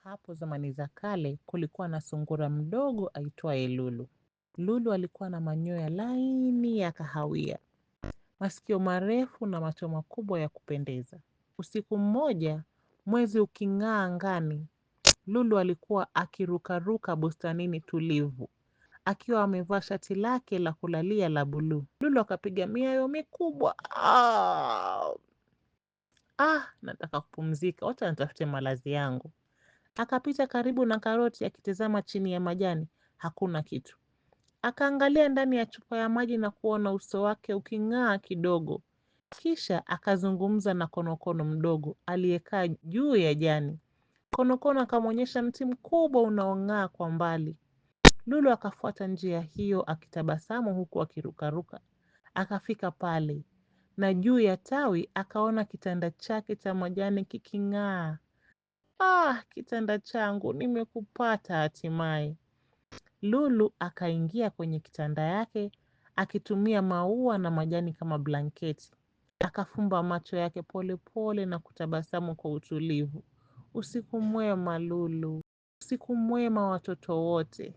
Hapo zamani za kale kulikuwa na sungura mdogo aitwaye Lulu. Lulu alikuwa na manyoya laini ya kahawia, masikio marefu na macho makubwa ya kupendeza. Usiku mmoja, mwezi uking'aa angani, Lulu alikuwa akirukaruka bustanini tulivu, akiwa amevaa shati lake la kulalia la buluu. Lulu akapiga miayo mikubwa. Nataka kupumzika, wacha nitafute malazi yangu. Akapita karibu na karoti akitazama chini ya majani. Hakuna kitu. Akaangalia ndani ya chupa ya maji na kuona uso wake uking'aa kidogo. Kisha akazungumza na konokono mdogo aliyekaa juu ya jani. Konokono akamwonyesha mti mkubwa unaong'aa kwa mbali. Lulu akafuata njia hiyo akitabasamu huku akirukaruka. Akafika pale na juu ya tawi akaona kitanda chake cha majani kiking'aa. Kitanda changu, nimekupata hatimaye. Lulu akaingia kwenye kitanda yake akitumia maua na majani kama blanketi. Akafumba macho yake pole pole na kutabasamu kwa utulivu. Usiku mwema Lulu, usiku mwema watoto wote.